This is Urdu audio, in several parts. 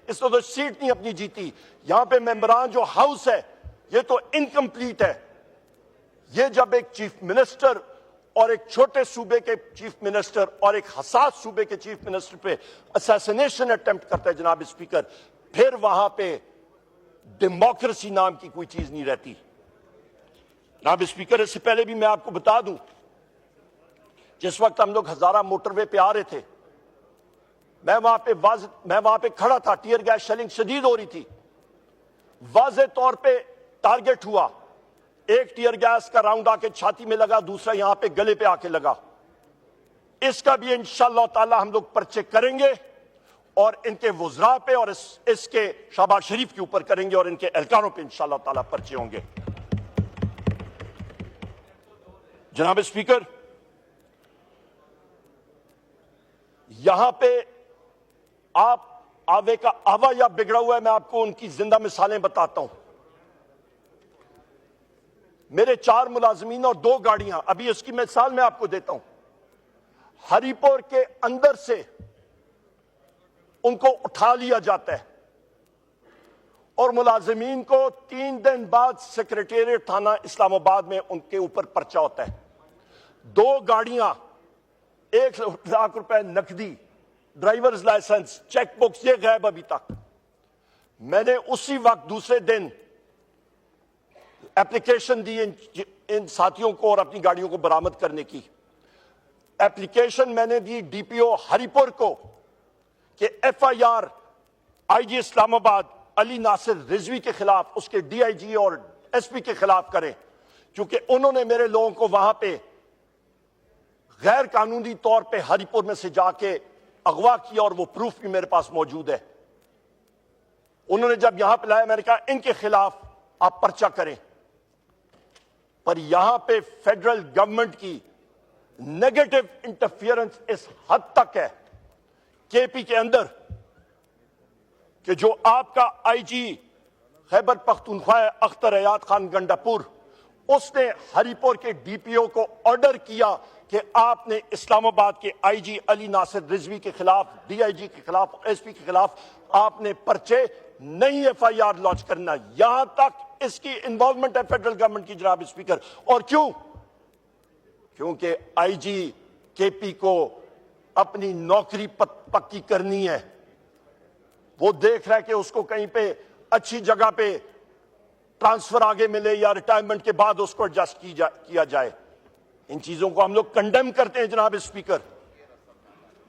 اس نے تو سیٹ نہیں اپنی جیتی. یہاں پہ ممبران جو ہاؤس ہے یہ تو انکمپلیٹ ہے. یہ جب ایک چیف منسٹر اور ایک چھوٹے صوبے کے چیف منسٹر اور ایک حساس صوبے کے چیف منسٹر پہ اسیسینیشن اٹیمپٹ کرتا ہے جناب اسپیکر, پھر وہاں پہ ڈیموکریسی نام کی کوئی چیز نہیں رہتی. جناب اسپیکر, اس سے پہلے بھی میں آپ کو بتا دوں, جس وقت ہم لوگ ہزارہ موٹر وے پہ آ رہے تھے, میں وہاں پہ کھڑا تھا, ٹیئر گیس شیلنگ شدید ہو رہی تھی. واضح طور پہ ٹارگٹ ہوا, ایک ٹیئر گیس کا راؤنڈ آ کے چھاتی میں لگا, دوسرا یہاں پہ گلے پہ آ کے لگا. اس کا بھی انشاءاللہ تعالی ہم لوگ پرچے کریں گے اور ان کے وزراء پہ اور اس کے شہباز شریف کے اوپر کریں گے اور ان کے اہلکاروں پہ انشاءاللہ تعالی پرچے ہوں گے. جناب اسپیکر, یہاں پہ آپ آوے کا آوا یا بگڑا ہوا ہے, میں آپ کو ان کی زندہ مثالیں بتاتا ہوں. میرے 4 ملازمین اور 2 گاڑیاں, ابھی اس کی مثال میں آپ کو دیتا ہوں. ہری پور کے اندر سے ان کو اٹھا لیا جاتا ہے اور ملازمین کو 3 دن بعد سیکریٹریٹ تھانہ اسلام آباد میں ان کے اوپر پرچہ ہوتا ہے. 2 گاڑیاں, 1 لاکھ روپے نقدی, ڈرائیورز لائسنس, چیک بکس, یہ غائب ابھی تک. میں نے اسی وقت دوسرے دن اپلیکیشن دی ان ساتھیوں کو اور اپنی گاڑیوں کو برآمد کرنے کی. اپلیکیشن میں نے دی ڈی پی او ہری پور کو کہ ایف آئی آر آئی جی اسلام آباد علی ناصر رضوی کے خلاف, اس کے ڈی آئی جی اور ایس پی کے خلاف کریں, کیونکہ انہوں نے میرے لوگوں کو وہاں پہ غیر قانونی طور پہ ہری پور میں سے جا کے اغوا کیا اور وہ پروف بھی میرے پاس موجود ہے. انہوں نے جب یہاں پہ لایا, میں نے کہا ان کے خلاف آپ پرچہ کریں. پر یہاں پہ فیڈرل گورنمنٹ کی نیگیٹو انٹرفیئرنس اس حد تک ہے کے پی کے اندر کہ جو آپ کا آئی جی خیبر پختونخوا اختر ایاد خان گنڈاپور, اس نے ہری پور کے ڈی پی او کو آرڈر کیا کہ آپ نے اسلام آباد کے آئی جی علی ناصر رضوی کے خلاف, ڈی آئی جی کے خلاف, ایس پی کے خلاف آپ نے پرچے نہیں ایف آئی آر لانچ کرنا. یہاں تک اس کی انوالومنٹ ہے فیڈرل گورنمنٹ کی جناب اسپیکر. اور کیوں؟ کیونکہ آئی جی کے پی کو اپنی نوکری پکی کرنی ہے. وہ دیکھ رہا ہے کہ اس کو کہیں پہ اچھی جگہ پہ ٹرانسفر آگے ملے یا ریٹائرمنٹ کے بعد اس کو ایڈجسٹ کیا جائے. ان چیزوں کو ہم لوگ کنڈیم کرتے ہیں جناب اسپیکر.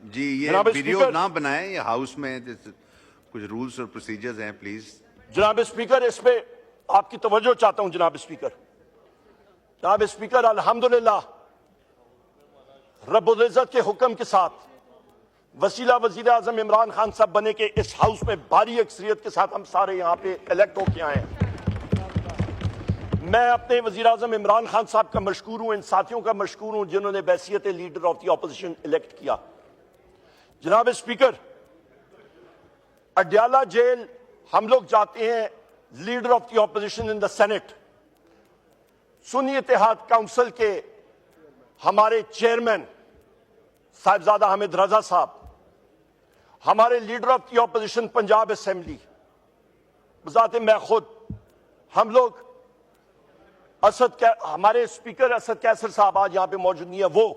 جی یہ ویڈیو نہ بنائیں, یہ ہاؤس میں کچھ رولز اور پروسیجرز ہیں, پلیز. جناب اسپیکر, اس پہ آپ کی توجہ چاہتا ہوں جناب اسپیکر. جناب اسپیکر, الحمدللہ رب العزت کے حکم کے ساتھ وسیلہ وزیر اعظم عمران خان صاحب بنے کے اس ہاؤس میں بھاری اکثریت کے ساتھ ہم سارے یہاں پہ الیکٹ ہو کے آئے ہیں. میں اپنے وزیر اعظم عمران خان صاحب کا مشکور ہوں, ان ساتھیوں کا مشکور ہوں جنہوں نے بحیثیت leader of the opposition elect کیا. جناب اسپیکر, اڈیالہ جیل ہم لوگ جاتے ہیں, leader of the opposition in the senate, Sunni Ittehad Council کے ہمارے چیئرمین صاحبزادہ حامد رضا صاحب, ہمارے leader of the opposition Punjab assembly, بذات میں خود, ہم لوگ ہمارے اسپیکر اسد کیسر صاحب آج یہاں پہ موجود نہیں ہے, وہ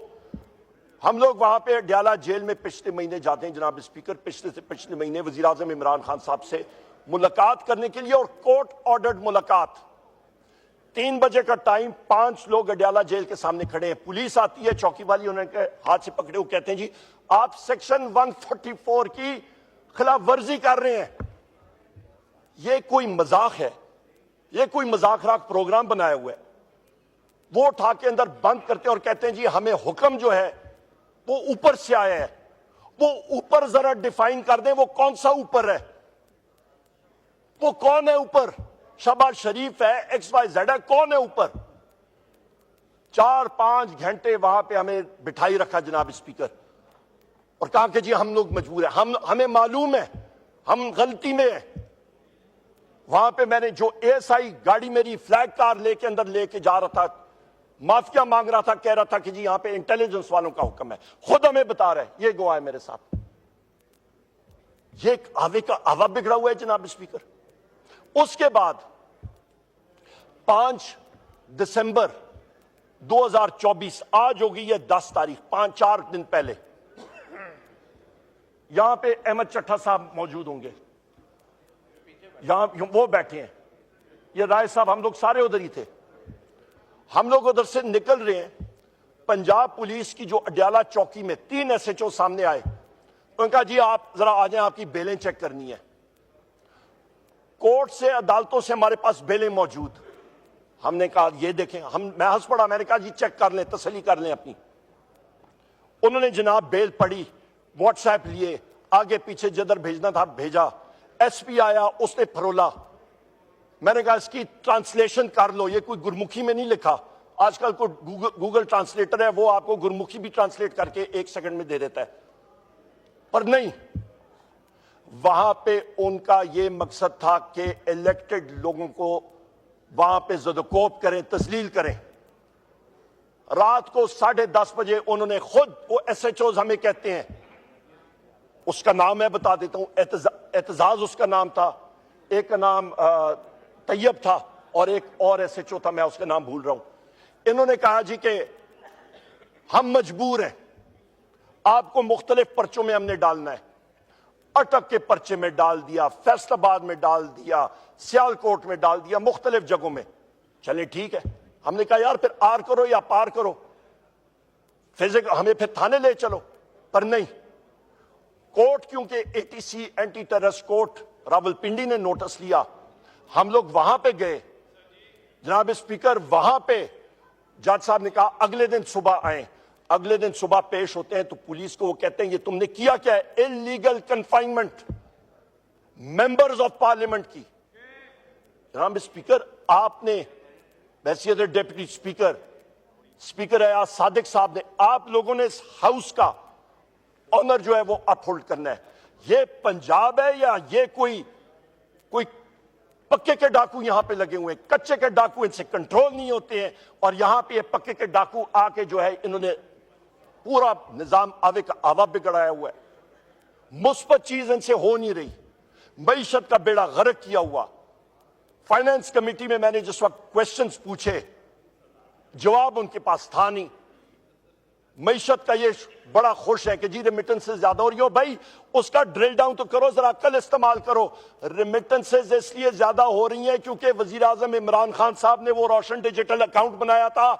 ہم لوگ وہاں پہ اڈیالہ جیل میں پچھلے مہینے جاتے ہیں جناب اسپیکر. پچھلے مہینے وزیر اعظم عمران خان صاحب سے ملاقات کرنے کے لیے, اور کورٹ آرڈرڈ ملاقات. 3 بجے کا ٹائم, 5 لوگ اڈیالہ جیل کے سامنے کھڑے ہیں. پولیس آتی ہے, چوکی والی انہوں نے ہاتھ سے پکڑے, وہ کہتے ہیں جی آپ سیکشن 144 کی خلاف ورزی کر رہے ہیں. یہ کوئی مذاق ہے, یہ کوئی مذاق راک پروگرام بنایا ہوا ہے. وہ اٹھا کے اندر بند کرتے ہیں اور کہتے ہیں جی ہمیں حکم جو ہے وہ اوپر سے آیا ہے. وہ اوپر ذرا ڈیفائن کر دیں, وہ کون سا اوپر ہے, وہ کون ہے اوپر؟ شہباز شریف ہے, ایکس وائی زیڈ ہے, کون ہے اوپر؟ 4-5 گھنٹے وہاں پہ ہمیں بٹھائی رکھا جناب اسپیکر, اور کہا کہ جی ہم لوگ مجبور ہیں, ہمیں معلوم ہے ہم غلطی میں ہیں. وہاں پہ میں نے جو اے ایس آئی گاڑی میری فلیگ کار لے کے اندر لے کے جا رہا تھا, معافیا مانگ رہا تھا, کہہ رہا تھا کہ جی یہاں پہ انٹیلیجنس والوں کا حکم ہے, خود ہمیں بتا رہا ہے, یہ گواہ ہے میرے ساتھ. یہ ایک آوے کا آوا بگڑا ہوا ہے جناب اسپیکر. اس کے بعد 5 دسمبر 2024 آج ہوگی ہے 10 تاریخ 4 دن پہلے یہاں پہ احمد چٹھا صاحب موجود ہوں گے, یہاں وہ بیٹھے ہیں, یہ رائے صاحب, ہم لوگ سارے ادھر ہی تھے. ہم لوگ ادھر سے نکل رہے ہیں, پنجاب پولیس کی جو اڈیالہ چوکی میں 3 SHO سامنے آئے, انہوں نے کہا جی آپ ذرا آ جائیں, آپ کی بیلیں چیک کرنی ہے. کورٹ سے عدالتوں سے ہمارے پاس بیلیں موجود. ہم نے کہا یہ دیکھیں, میں ہنس پڑا, میں نے کہا جی چیک کر لیں, تسلی کر لیں اپنی. انہوں نے جناب بیل پڑھی, واٹس ایپ لیے, آگے پیچھے جدھر بھیجنا تھا بھیجا. ایس پی آیا, اس نے پھرولا. میں نے کہا اس کی ٹرانسلیشن کر لو, یہ کوئی گرمکھی میں نہیں لکھا, آج کل کوئی گوگل ٹرانسلیٹر ہے, وہ آپ کو گرمکھی بھی ٹرانسلیٹ کر کے 1 سیکنڈ میں دے دیتا ہے. پر نہیں, وہاں پہ ان کا یہ مقصد تھا کہ الیکٹڈ لوگوں کو وہاں پہ زدوکوب کریں, تذلیل کریں. رات کو 10:30 بجے انہوں نے خود, وہ SHOs ہمیں کہتے ہیں, اس کا نام میں بتا دیتا ہوں, اعتزاز اس کا نام تھا, ایک کا نام طیب تھا, اور ایک اور SHO تھا, میں اس کا نام بھول رہا ہوں. انہوں نے کہا جی کہ ہم مجبور ہیں, آپ کو مختلف پرچوں میں ہم نے ڈالنا ہے. اٹک کے پرچے میں ڈال دیا, فیصل آباد میں ڈال دیا, سیال کوٹ میں ڈال دیا, مختلف جگہوں میں. چلیں ٹھیک ہے. ہم نے کہا یار پھر آر کرو یا پار کرو, ہمیں پھر تھانے لے چلو. پر نہیں, کورٹ کیونکہ ATC anti terrorist court Rawalpindi نے نوٹس لیا, ہم لوگ وہاں پہ گئے. جناب اسپیکر, وہاں پہ جج صاحب نے کہا اگلے دن صبح آئیں. اگلے دن صبح پیش ہوتے ہیں تو پولیس کو وہ کہتے ہیں یہ تم نے کیا کیا ہے؟ Illegal confinement members of parliament کی. جناب اسپیکر, آپ نے حیثیت ڈپٹی اسپیکر, اسپیکر اعیاز صادق صاحب نے, آپ لوگوں نے اس ہاؤس کا آنر جو ہے وہ اپ ہولڈ کرنا ہے. یہ پنجاب ہے یا یہ کوئی پکے کے ڈاکو یہاں پہ لگے ہوئے ہیں؟ کچے کے ڈاکو ان سے کنٹرول نہیں ہوتے ہیں, اور یہاں پہ یہ پکے کے ڈاکو آ کے جو ہے انہوں نے پورا نظام آوے کا آوا بگڑایا ہوا ہے. مثبت چیز ان سے ہو نہیں رہی, معیشت کا بیڑا غرق کیا ہوا. فائنانس کمیٹی میں میں نے جس وقت کویسچنز پوچھے, جواب ان کے پاس تھا نہیں. معیشت کا یہ بڑا خوش ہے کہ جی ریمیٹنسز زیادہ ہو رہی ہو. بھائی اس کا ڈرل ڈاؤن تو کرو, ذرا عقل استعمال کرو. ریمیٹنسز اس لیے زیادہ ہو رہی ہیں کیونکہ وزیر اعظم عمران خان صاحب نے وہ روشن ڈیجیٹل اکاؤنٹ بنایا تھا,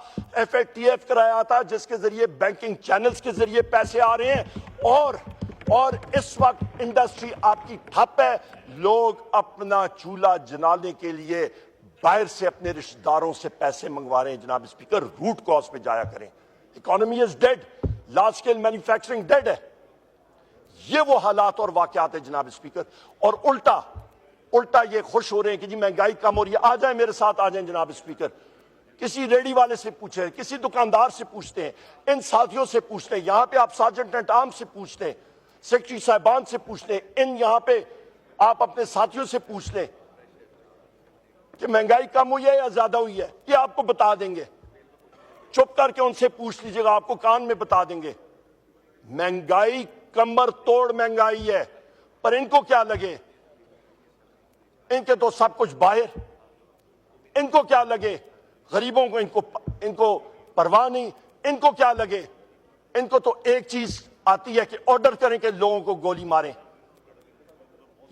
FATF کرایا تھا, جس کے ذریعے بینکنگ چینلز کے ذریعے پیسے آ رہے ہیں. اور اس وقت انڈسٹری آپ کی ٹھپ ہے. لوگ اپنا چولہا جلانے کے لیے باہر سے اپنے رشتہ داروں سے پیسے منگوا رہے ہیں. جناب اسپیکر, روٹ کاز پہ جایا کریں. Economy is dead, large scale manufacturing dead ہے. یہ وہ حالات اور واقعات ہیں جناب اسپیکر. اور الٹا یہ خوش ہو رہے ہیں کہ جی مہنگائی کم ہو رہی ہے. آ جائیں میرے ساتھ, آ جائیں جناب اسپیکر. کسی ریڈی والے سے پوچھیں, کسی دکاندار سے پوچھتے ہیں, ان ساتھیوں سے پوچھتے ہیں, یہاں پہ آپ سارجنٹ اینٹ آرم سے پوچھتے ہیں, سیکرٹری صاحبان سے پوچھتے ہیں, ان یہاں پہ آپ اپنے ساتھیوں سے پوچھ لیں کہ مہنگائی کم ہوئی ہے یا زیادہ ہوئی ہے. یہ آپ کو بتا دیں گے. چپ کر کے ان سے پوچھ لیجئے گا, آپ کو کان میں بتا دیں گے. مہنگائی کمر توڑ مہنگائی ہے. پر ان کو کیا لگے, ان کے تو سب کچھ باہر. ان کو کیا لگے, غریبوں کو ان کو پرواہ نہیں. ان کو کیا لگے, ان کو تو ایک چیز آتی ہے کہ آرڈر کریں کہ لوگوں کو گولی ماریں.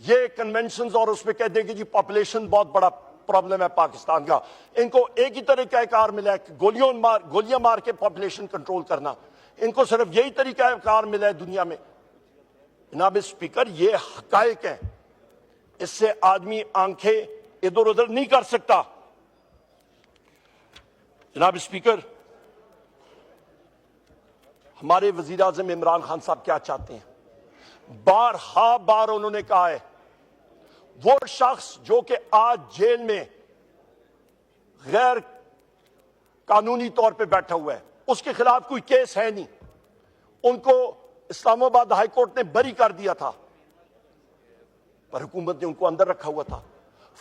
یہ کنونشنز اور اس پہ کہہ دیں کہ جی پاپولیشن بہت بڑا پرابلم ہے پاکستان کا. ان کو ایک ہی طریقہ کار ملا ہے کہ گولیاں مار کے پاپولیشن کنٹرول کرنا. ان کو صرف یہی طریقہ کار ملا ہے دنیا میں. جناب اسپیکر, یہ حقائق ہیں, اس سے آدمی آنکھیں ادھر ادھر نہیں کر سکتا. جناب اسپیکر, ہمارے وزیر اعظم عمران خان صاحب کیا چاہتے ہیں؟ بار انہوں نے کہا ہے, وہ شخص جو کہ آج جیل میں غیر قانونی طور پہ بیٹھا ہوا ہے, اس کے خلاف کوئی کیس ہے نہیں. ان کو اسلام آباد ہائی کورٹ نے بری کر دیا تھا, پر حکومت نے ان کو اندر رکھا ہوا تھا.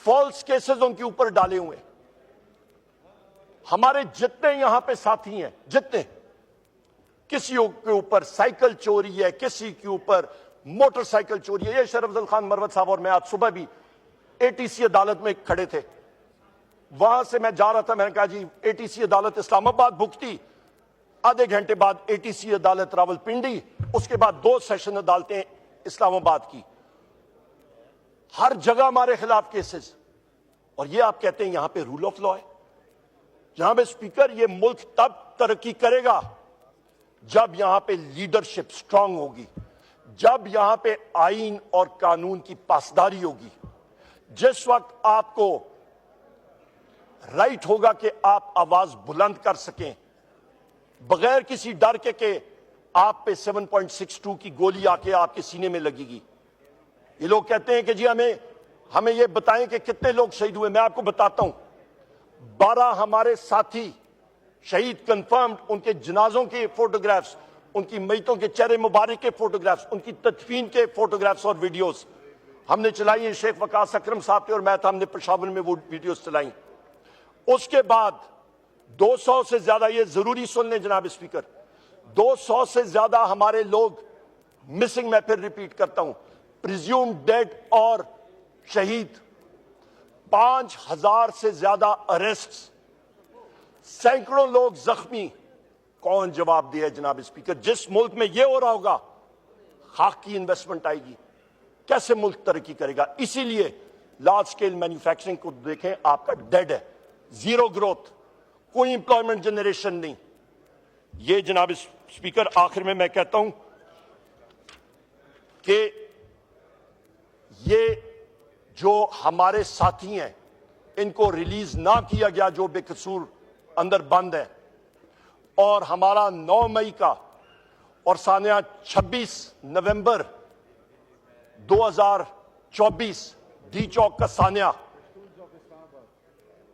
فالس کیسز ان کے اوپر ڈالے ہوئے. ہمارے جتنے یہاں پہ ساتھی ہیں, جتنے, کسی کے اوپر سائیکل چوری ہے, کسی کے اوپر موٹر سائیکل چوری ہے. یہ شرف افضل خان مروت صاحب اور میں آج صبح بھی ATC عدالت میں کھڑے تھے. وہاں سے میں جا رہا تھا, میں نے کہا جی ATC عدالت اسلام آباد بھگتی, آدھے گھنٹے بعد ATC عدالت راولپنڈی, اس کے بعد 2 سیشن عدالتیں اسلام آباد کی. ہر جگہ ہمارے خلاف کیسز, اور یہ آپ کہتے ہیں یہاں پہ رول آف لا ہے. جناب اسپیکر, یہ ملک تب ترقی کرے گا جب یہاں پہ لیڈرشپ سٹرونگ ہوگی, جب یہاں پہ آئین اور قانون کی پاسداری ہوگی. جس وقت آپ کو رائٹ ہوگا کہ آپ آواز بلند کر سکیں بغیر کسی ڈر کے کہ آپ پہ 7.62 کی گولی آ کے آپ کے سینے میں لگے گی. یہ لوگ کہتے ہیں کہ جی ہمیں یہ بتائیں کہ کتنے لوگ شہید ہوئے. میں آپ کو بتاتا ہوں, 12 ہمارے ساتھی شہید کنفرمڈ, ان کے جنازوں کے فوٹوگرافز, ان کی میتوں کے چہرے مبارک کے فوٹوگرافز, ان کی تدفین کے فوٹوگرافز اور ویڈیوز ہم نے چلائی ہیں. شیخ وقاص اکرم صاحب تھے اور میں تھا, ہم نے پشاور میں وہ ویڈیوز چلائیں. اس کے بعد 200 سے زیادہ, یہ ضروری سن لیں جناب اسپیکر, 200 سے زیادہ ہمارے لوگ مسنگ, میں پھر ریپیٹ کرتا ہوں, پریزیوم ڈیڈ اور شہید, 5000 سے زیادہ اریسٹس, سینکڑوں لوگ زخمی. کون جواب دے جناب اسپیکر؟ جس ملک میں یہ ہو رہا ہوگا خاک کی انویسٹمنٹ آئے گی, کیسے ملک ترقی کرے گا؟ اسی لیے لارج سکیل مینوفیکچرنگ کو دیکھیں, آپ کا ڈیڈ ہے, زیرو گروتھ, کوئی امپلائمنٹ جنریشن نہیں. یہ جناب اسپیکر آخر میں میں کہتا ہوں کہ یہ جو ہمارے ساتھی ہیں ان کو ریلیز نہ کیا گیا جو بے قصور اندر بند ہے, اور ہمارا 9 مئی کا اور ثانیہ 26 نومبر 2024 ڈی چوک کا ثانیہ,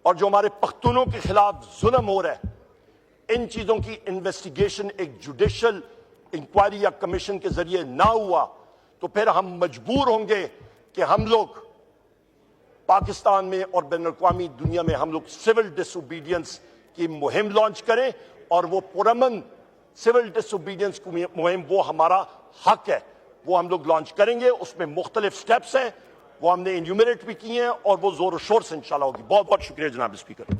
اور جو ہمارے پختونوں کے خلاف ظلم ہو رہا ہے, ان چیزوں کی انویسٹیگیشن ایک جوڈیشل انکوائری یا کمیشن کے ذریعے نہ ہوا تو پھر ہم مجبور ہوں گے کہ ہم لوگ پاکستان میں اور بین الاقوامی دنیا میں ہم لوگ سول ڈس اوبیڈینس کی مہم لانچ کریں, اور وہ پرامن سول ڈس اوبیڈینس کی مہم وہ ہمارا حق ہے, وہ ہم لوگ لانچ کریں گے. اس میں مختلف سٹیپس ہیں, وہ ہم نے انیومریٹ بھی کی ہیں, اور وہ زور و شور سے انشاءاللہ ہوگی. بہت بہت شکریہ جناب اسپیکر.